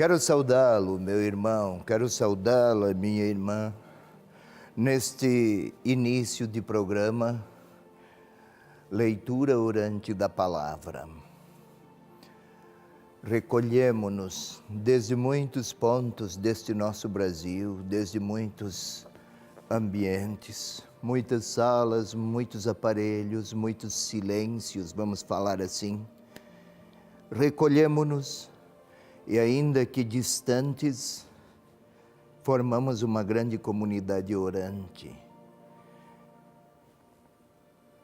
Quero saudá-lo, meu irmão, quero saudá-la, minha irmã, neste início de programa, leitura orante da palavra. Recolhemo-nos desde muitos pontos deste nosso Brasil, desde muitos ambientes, muitas salas, muitos aparelhos, muitos silêncios, vamos falar assim. Recolhemo-nos e, ainda que distantes, formamos uma grande comunidade orante.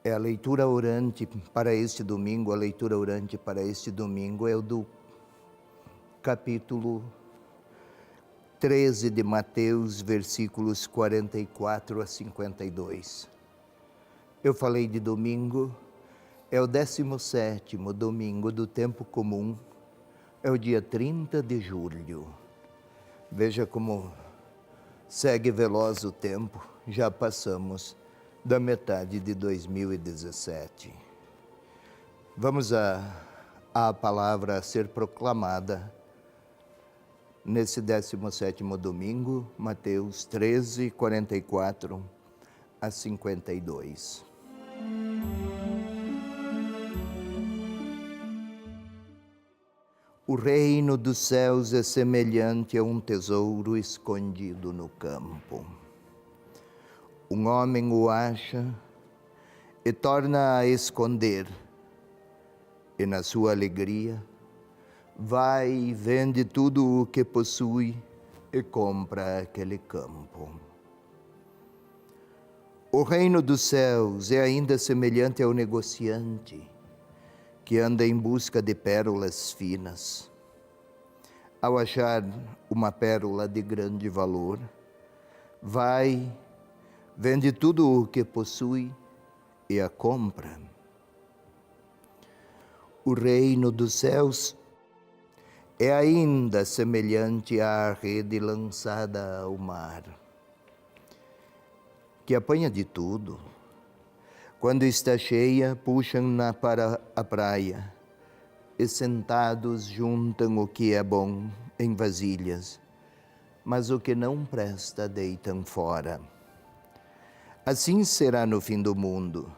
É a leitura orante para este domingo, a leitura orante para este domingo é o do capítulo 13 de Mateus, versículos 44 a 52. Eu falei de domingo, é o 17º domingo do tempo comum, é o dia 30 de julho. Veja como segue veloz o tempo, já passamos da metade de 2017. Vamos à palavra a ser proclamada nesse 17º domingo, Mateus 13, 44 a 52. O reino dos céus é semelhante a um tesouro escondido no campo. Um homem o acha e torna a esconder, e na sua alegria vai e vende tudo o que possui e compra aquele campo. O reino dos céus é ainda semelhante ao negociante que anda em busca de pérolas finas. Ao achar uma pérola de grande valor, vai, vende tudo o que possui e a compra. O reino dos céus é ainda semelhante à rede lançada ao mar, que apanha de tudo. Quando está cheia, puxam-na para a praia e, sentados, juntam o que é bom em vasilhas, mas o que não presta deitam fora. Assim será no fim do mundo.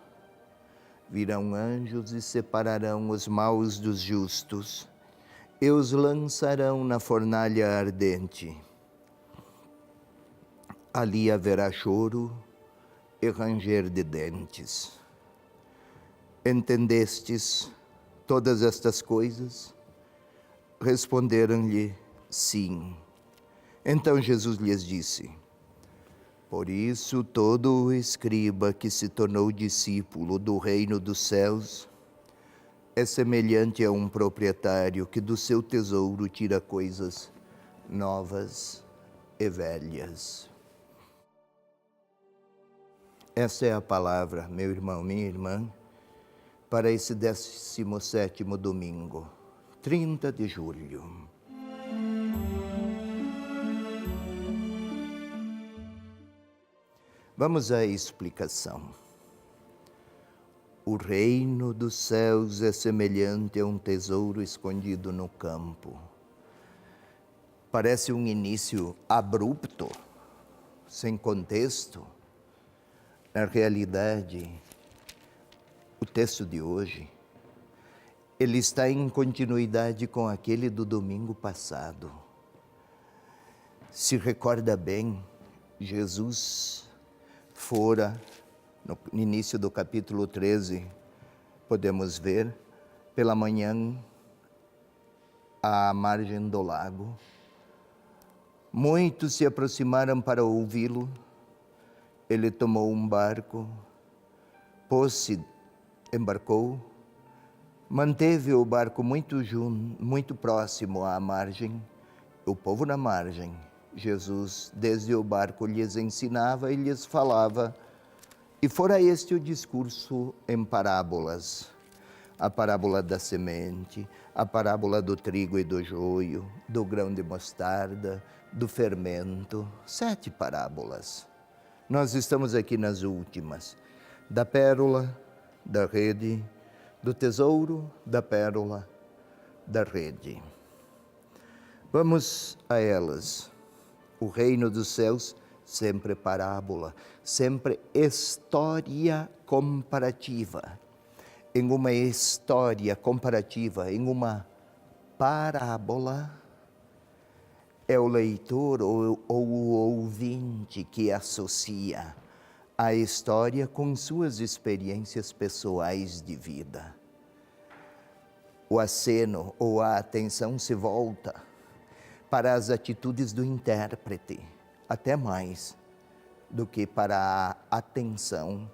Virão anjos e separarão os maus dos justos e os lançarão na fornalha ardente. Ali haverá choro e ranger de dentes. Entendestes todas estas coisas? Responderam-lhe, sim. Então Jesus lhes disse: por isso todo o escriba que se tornou discípulo do reino dos céus é semelhante a um proprietário que do seu tesouro tira coisas novas e velhas. Essa é a palavra, meu irmão, minha irmã, para esse 17º domingo, 30 de julho. Vamos à explicação. O reino dos céus é semelhante a um tesouro escondido no campo. Parece um início abrupto, sem contexto. Na realidade, o texto de hoje, ele está em continuidade com aquele do domingo passado. Se recorda bem, Jesus fora, no início do capítulo 13, podemos ver, pela manhã, à margem do lago. Muitos se aproximaram para ouvi-lo. Ele tomou um barco, pôs-se, embarcou, manteve o barco muito próximo à margem, o povo na margem. Jesus, desde o barco, lhes ensinava e lhes falava, e fora este o discurso em parábolas. A parábola da semente, a parábola do trigo e do joio, do grão de mostarda, do fermento, 7 parábolas. Nós estamos aqui nas últimas, da pérola, da rede, do tesouro, da pérola, da rede. Vamos a elas. O reino dos céus, sempre parábola, sempre história comparativa. Em uma história comparativa, em uma parábola, é o leitor ou o ouvinte que associa a história com suas experiências pessoais de vida. O aceno ou a atenção se volta para as atitudes do intérprete, até mais do que para a atenção,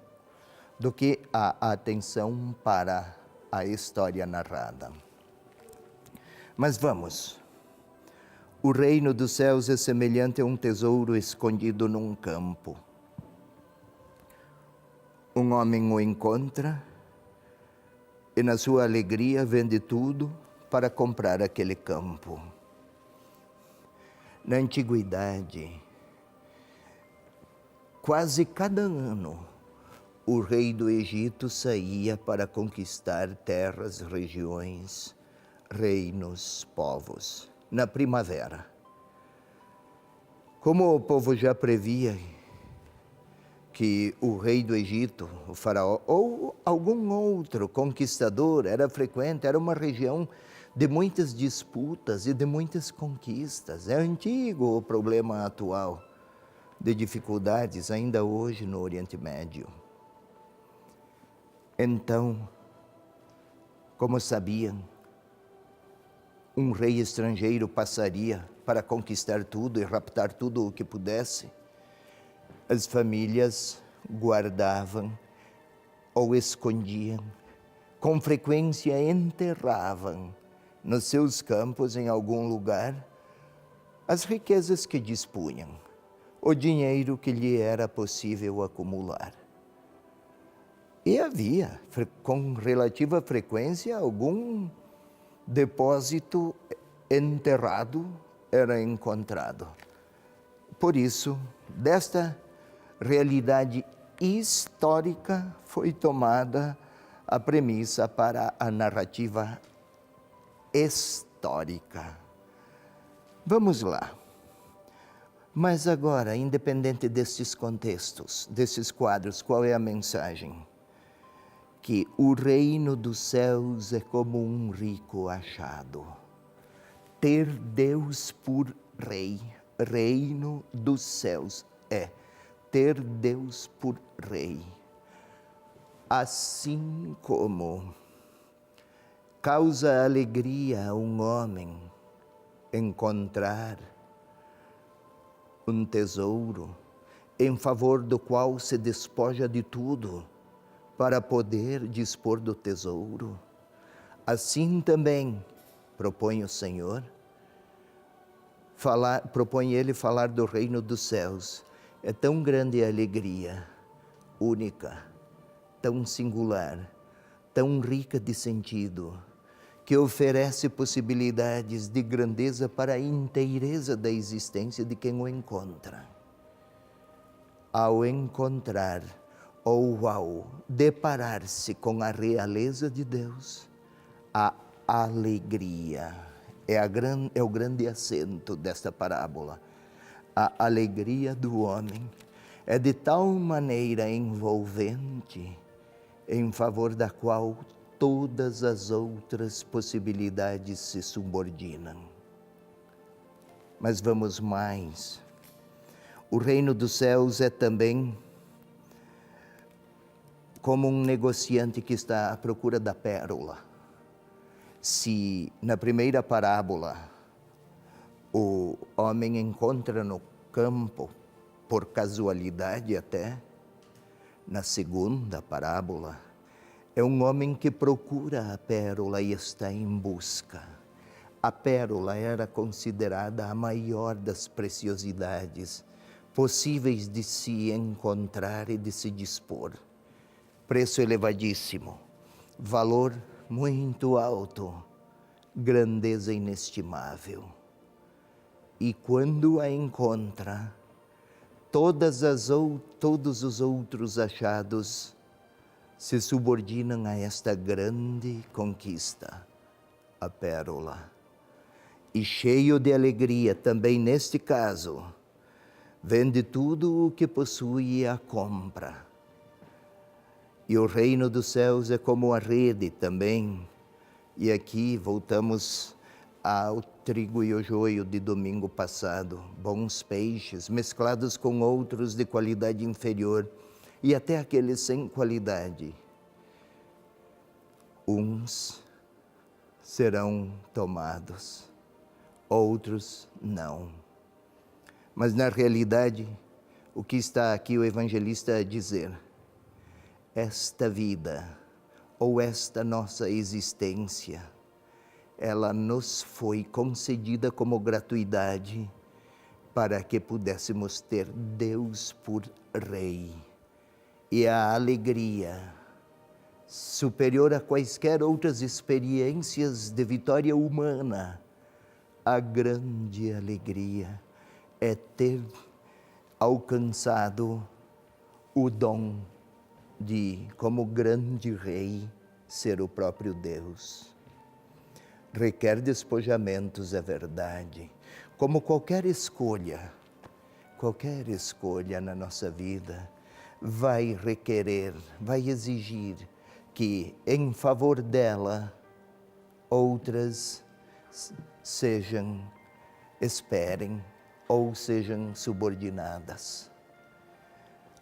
para a história narrada. Mas vamos. O reino dos céus é semelhante a um tesouro escondido num campo. Um homem o encontra e, na sua alegria, vende tudo para comprar aquele campo. Na antiguidade, quase cada ano, o rei do Egito saía para conquistar terras, regiões, reinos, povos, na primavera. Como o povo já previa que o rei do Egito, o faraó, ou algum outro conquistador, era frequente, era uma região de muitas disputas e de muitas conquistas. É antigo o problema atual de dificuldades ainda hoje no Oriente Médio. Então, como sabiam, um rei estrangeiro passaria para conquistar tudo e raptar tudo o que pudesse. As famílias guardavam ou escondiam, com frequência enterravam nos seus campos, em algum lugar, as riquezas que dispunham, o dinheiro que lhe era possível acumular. E havia, com relativa frequência, algum depósito enterrado era encontrado. Por isso, desta realidade histórica foi tomada a premissa para a narrativa histórica. Vamos lá. Mas agora, independente destes contextos, desses quadros, qual é a mensagem? Que o reino dos céus é como um rico achado. Ter Deus por rei, reino dos céus é ter Deus por rei. Assim como causa alegria a um homem encontrar um tesouro em favor do qual se despoja de tudo para poder dispor do tesouro, assim também propõe o Senhor, propõe Ele falar do reino dos céus. É tão grande a alegria, única, tão singular, tão rica de sentido, que oferece possibilidades de grandeza para a inteireza da existência de quem o encontra. Ao encontrar ou ao deparar-se com a realeza de Deus, a alegria é o grande acento desta parábola. A alegria do homem é de tal maneira envolvente, em favor da qual todas as outras possibilidades se subordinam. Mas vamos mais. O reino dos céus é também como um negociante que está à procura da pérola. Se na primeira parábola o homem encontra no campo, por casualidade até, na segunda parábola, é um homem que procura a pérola e está em busca. A pérola era considerada a maior das preciosidades possíveis de se encontrar e de se dispor. Preço elevadíssimo, valor muito alto, grandeza inestimável. E quando a encontra, todos os outros achados se subordinam a esta grande conquista, a pérola. e cheio de alegria, também neste caso, vende tudo o que possui e a compra. E o reino dos céus é como a rede também. E aqui voltamos ao trigo e o joio de domingo passado. Bons peixes mesclados com outros de qualidade inferior e até aqueles sem qualidade. Uns serão tomados, outros não. Mas na realidade, o que está aqui o evangelista a dizer? Esta vida, ou esta nossa existência, ela nos foi concedida como gratuidade para que pudéssemos ter Deus por Rei. E a alegria, superior a quaisquer outras experiências de vitória humana, a grande alegria é ter alcançado o dom de, como grande Rei, ser o próprio Deus. Requer despojamentos, é verdade, como qualquer escolha na nossa vida vai requerer, vai exigir que em favor dela outras esperem ou sejam subordinadas.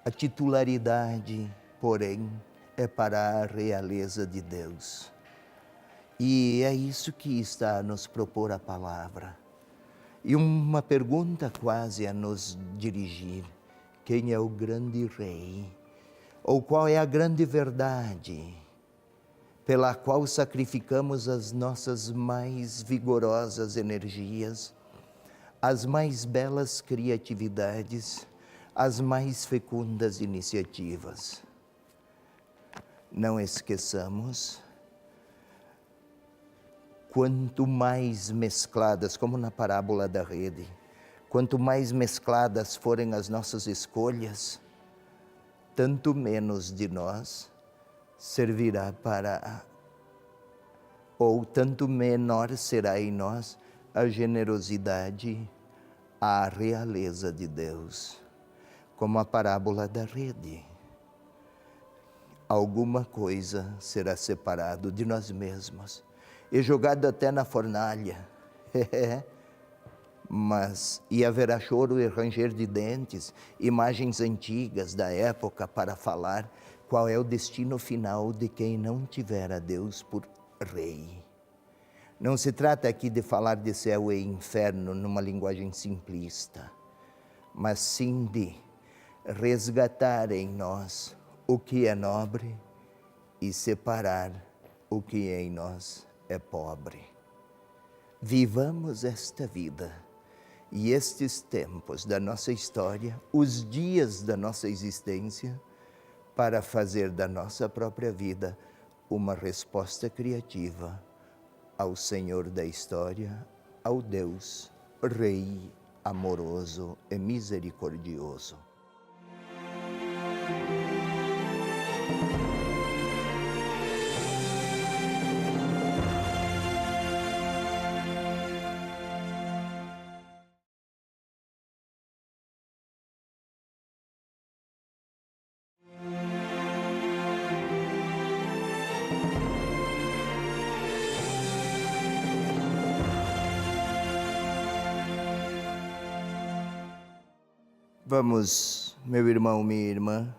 A titularidade, porém, é para a realeza de Deus. E é isso que está a nos propor a palavra. E uma pergunta quase a nos dirigir: quem é o grande Rei? Ou qual é a grande verdade pela qual sacrificamos as nossas mais vigorosas energias, as mais belas criatividades, as mais fecundas iniciativas? Não esqueçamos, quanto mais mescladas, como na parábola da rede, quanto mais mescladas forem as nossas escolhas, tanto menos de nós servirá ou tanto menor será em nós a generosidade, a realeza de Deus. Como a parábola da rede. Alguma coisa será separado de nós mesmos e jogado até na fornalha. E haverá choro e ranger de dentes, imagens antigas da época para falar qual é o destino final de quem não tiver a Deus por Rei. Não se trata aqui de falar de céu e inferno numa linguagem simplista, mas sim de resgatar em nós o que é nobre e separar o que em nós é pobre. Vivamos esta vida e estes tempos da nossa história, os dias da nossa existência, para fazer da nossa própria vida uma resposta criativa ao Senhor da história, ao Deus, Rei amoroso e misericordioso. Vamos, meu irmão, minha irmã,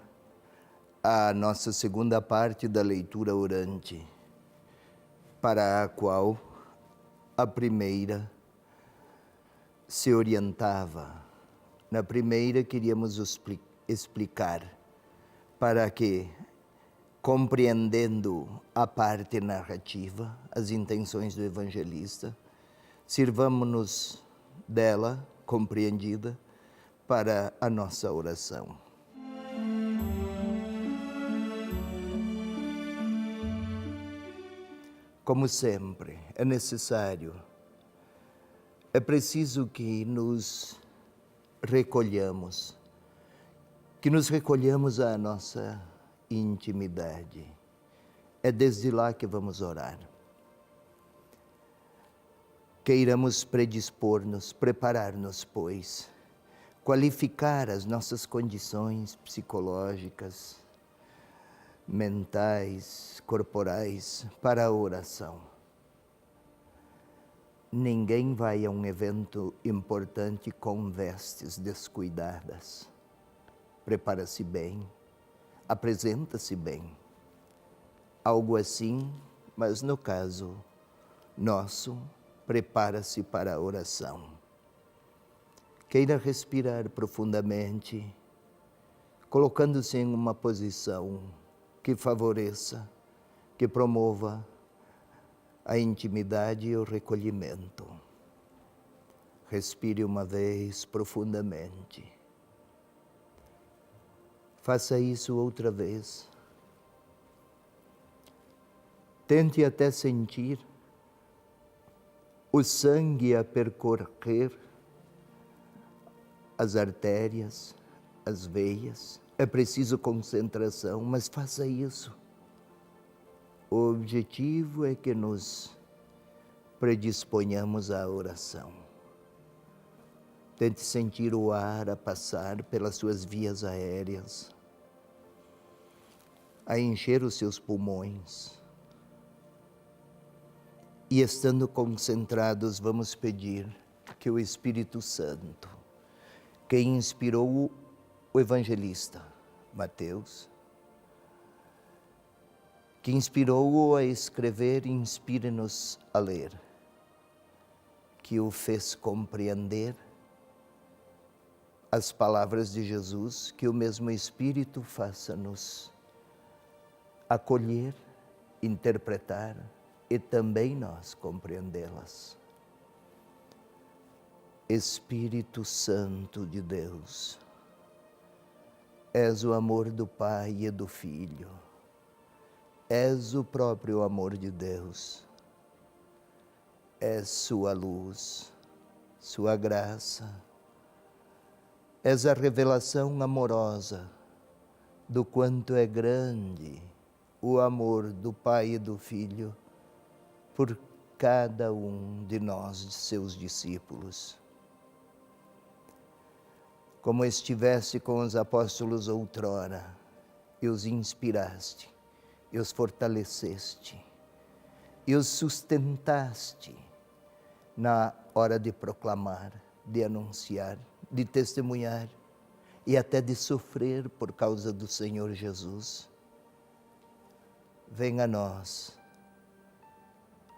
à nossa segunda parte da leitura orante, para a qual a primeira se orientava. Na primeira queríamos explicar para que, compreendendo a parte narrativa, as intenções do evangelista, sirvamo-nos dela, compreendida, para a nossa oração. Como sempre, é necessário, é preciso que nos recolhamos à nossa intimidade. É desde lá que vamos orar. Queiramos predispor-nos, preparar-nos, pois, qualificar as nossas condições psicológicas, mentais, corporais para a oração. Ninguém vai a um evento importante com vestes descuidadas. Prepara-se bem, apresenta-se bem. Algo assim, mas no caso nosso, prepara-se para a oração. Queira respirar profundamente, colocando-se em uma posição que favoreça, que promova a intimidade e o recolhimento. Respire uma vez profundamente. Faça isso outra vez. Tente até sentir o sangue a percorrer as artérias, as veias. É preciso concentração, mas faça isso. O objetivo é que nos predisponhamos à oração. Tente sentir o ar a passar pelas suas vias aéreas, a encher os seus pulmões. E estando concentrados, vamos pedir que o Espírito Santo, que inspirou o evangelista Mateus, que inspirou-o a escrever, inspire-nos a ler, que o fez compreender as palavras de Jesus, que o mesmo Espírito faça-nos acolher, interpretar e também nós compreendê-las. Espírito Santo de Deus, és o amor do Pai e do Filho, és o próprio amor de Deus, és sua luz, sua graça, és a revelação amorosa do quanto é grande o amor do Pai e do Filho por cada um de nós, seus discípulos. Como estiveste com os apóstolos outrora, e os inspiraste, e os fortaleceste, e os sustentaste na hora de proclamar, de anunciar, de testemunhar, e até de sofrer por causa do Senhor Jesus. Venha a nós,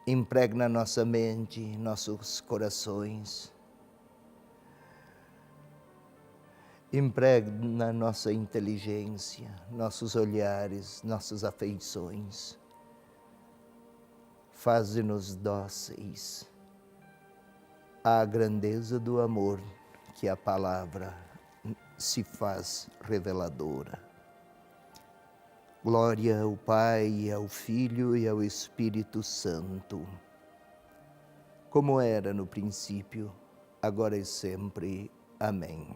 impregna nossa mente, nossos corações, impregna nossa inteligência, nossos olhares, nossas afeições. Faze-nos dóceis à grandeza do amor que a palavra se faz reveladora. Glória ao Pai, ao Filho e ao Espírito Santo, como era no princípio, agora e sempre. Amém.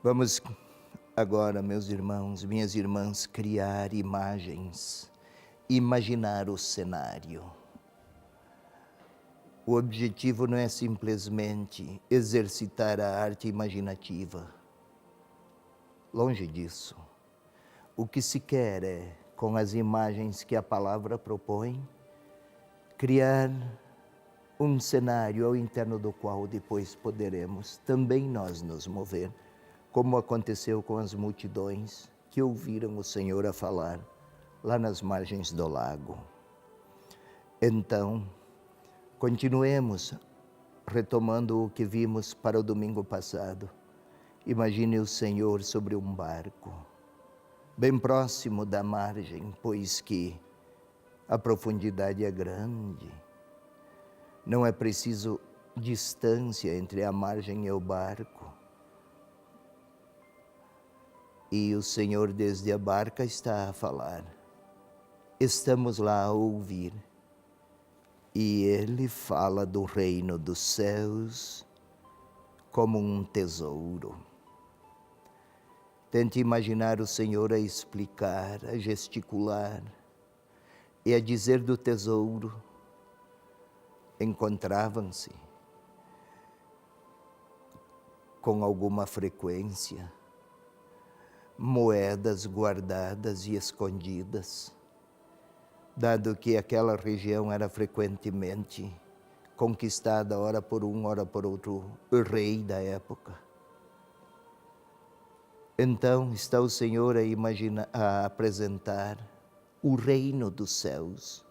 Vamos agora, meus irmãos, minhas irmãs, criar imagens, imaginar o cenário. O objetivo não é simplesmente exercitar a arte imaginativa. Longe disso. O que se quer é, com as imagens que a palavra propõe, criar um cenário ao interno do qual depois poderemos também nós nos mover, como aconteceu com as multidões que ouviram o Senhor a falar lá nas margens do lago. Então, continuemos retomando o que vimos para o domingo passado. Imagine o Senhor sobre um barco, bem próximo da margem, pois que a profundidade é grande. Não é preciso distância entre a margem e o barco. E o Senhor desde a barca está a falar. Estamos lá a ouvir. E Ele fala do reino dos céus como um tesouro. Tente imaginar o Senhor a explicar, a gesticular e a dizer do tesouro encontravam-se com alguma frequência moedas guardadas e escondidas, dado que aquela região era frequentemente conquistada ora por um, ora por outro rei da época. Então está o Senhor a apresentar o reino dos céus,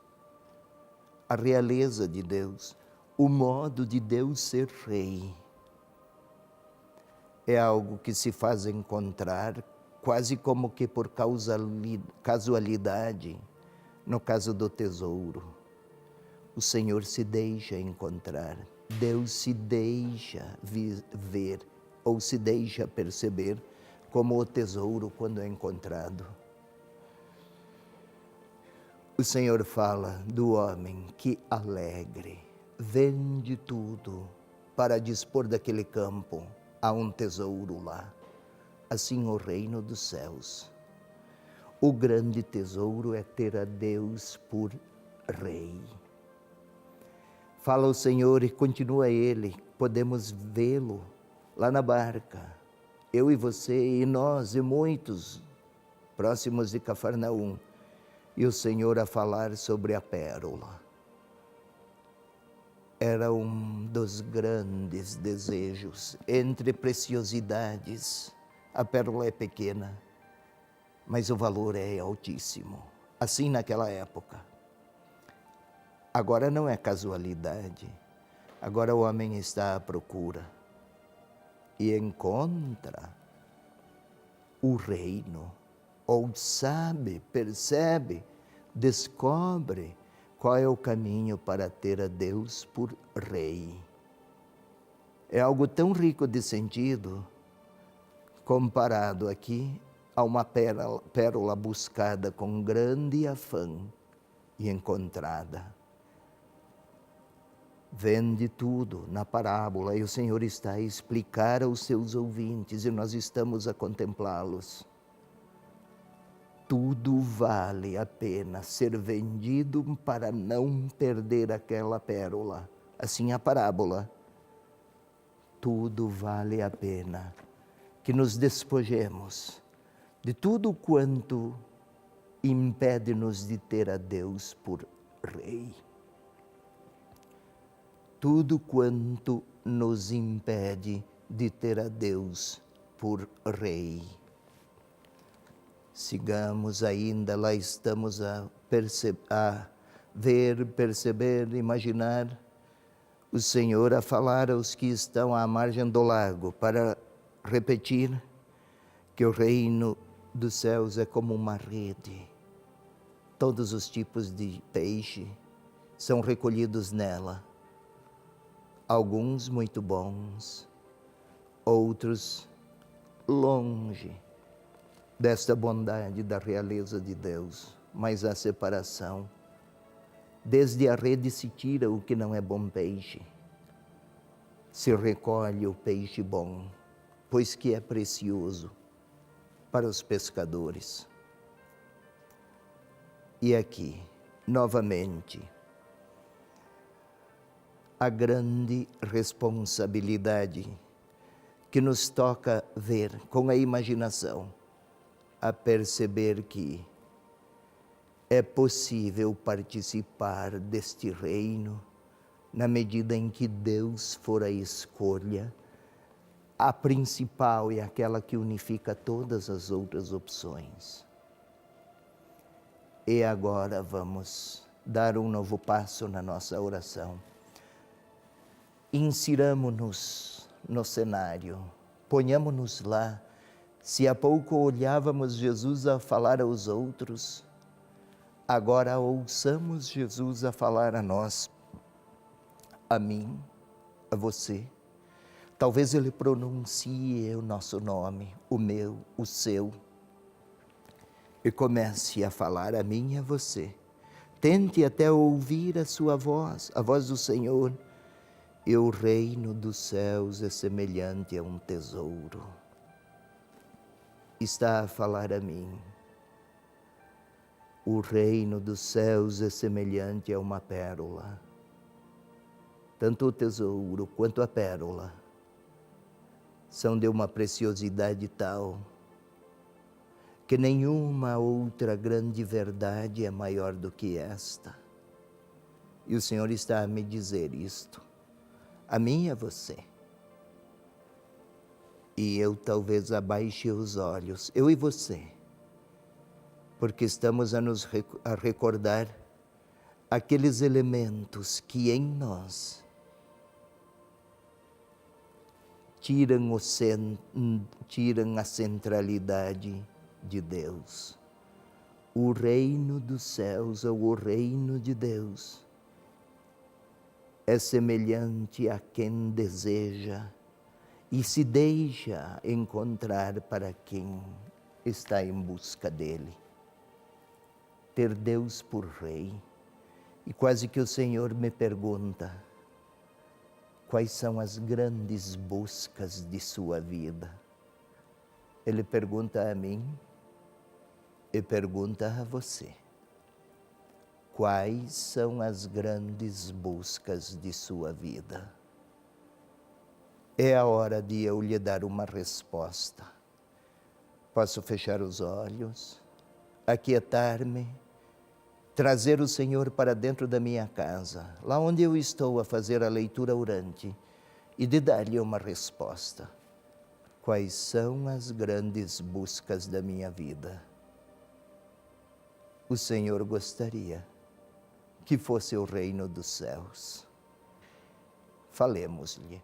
a realeza de Deus, o modo de Deus ser rei. É algo que se faz encontrar quase como que por casualidade, no caso do tesouro. O Senhor se deixa encontrar, Deus se deixa ver ou se deixa perceber como o tesouro quando é encontrado. O Senhor fala do homem que alegre, vende tudo para dispor daquele campo, há um tesouro lá. Assim o reino dos céus. O grande tesouro é ter a Deus por Rei. Fala o Senhor e continua Ele, podemos vê-lo lá na barca. Eu e você, e nós, e muitos, próximos de Cafarnaum. E o Senhor a falar sobre a pérola. Era um dos grandes desejos, entre preciosidades. A pérola é pequena, mas o valor é altíssimo. Assim naquela época. Agora não é casualidade. Agora o homem está à procura e encontra o reino, ou sabe, percebe, descobre qual é o caminho para ter a Deus por Rei. É algo tão rico de sentido, comparado aqui a uma pérola buscada com grande afã e encontrada. Vende tudo na parábola e o Senhor está a explicar aos seus ouvintes e nós estamos a contemplá-los. Tudo vale a pena ser vendido para não perder aquela pérola. Assim a parábola. Tudo vale a pena que nos despojemos de tudo quanto impede-nos de ter a Deus por Rei. Tudo quanto nos impede de ter a Deus por Rei. Sigamos ainda, lá estamos a ver, perceber, imaginar o Senhor a falar aos que estão à margem do lago, para repetir que o reino dos céus é como uma rede. Todos os tipos de peixe são recolhidos nela. Alguns muito bons, outros longe desta bondade da realeza de Deus, mas a separação. Desde a rede se tira o que não é bom peixe, se recolhe o peixe bom, pois que é precioso para os pescadores. E aqui, novamente, a grande responsabilidade que nos toca ver com a imaginação, a perceber que é possível participar deste reino na medida em que Deus for a escolha, a principal e aquela que unifica todas as outras opções. E agora vamos dar um novo passo na nossa oração. Insiramo-nos no cenário, ponhamo-nos lá. Se há pouco olhávamos Jesus a falar aos outros, agora ouçamos Jesus a falar a nós, a mim, a você. Talvez Ele pronuncie o nosso nome, o meu, o seu, e comece a falar a mim e a você. Tente até ouvir a sua voz, a voz do Senhor. E o reino dos céus é semelhante a um tesouro. Está a falar a mim. O reino dos céus é semelhante a uma pérola. tanto o tesouro quanto a pérola são de uma preciosidade tal que nenhuma outra grande verdade é maior do que esta. E o Senhor está a me dizer isto, a mim e a você. E eu talvez abaixe os olhos, eu e você, porque estamos a recordar aqueles elementos que em nós tiram a centralidade de Deus. O reino dos céus ou o reino de Deus é semelhante a quem deseja e se deixa encontrar para quem está em busca dele. Ter Deus por rei. E quase que o Senhor me pergunta, quais são as grandes buscas de sua vida? Ele pergunta a mim e pergunta a você. Quais são as grandes buscas de sua vida? É a hora de eu lhe dar uma resposta. Posso fechar os olhos, aquietar-me, trazer o Senhor para dentro da minha casa, lá onde eu estou a fazer a leitura orante, e de dar-lhe uma resposta. Quais são as grandes buscas da minha vida? O Senhor gostaria que fosse o reino dos céus. Falemos-lhe.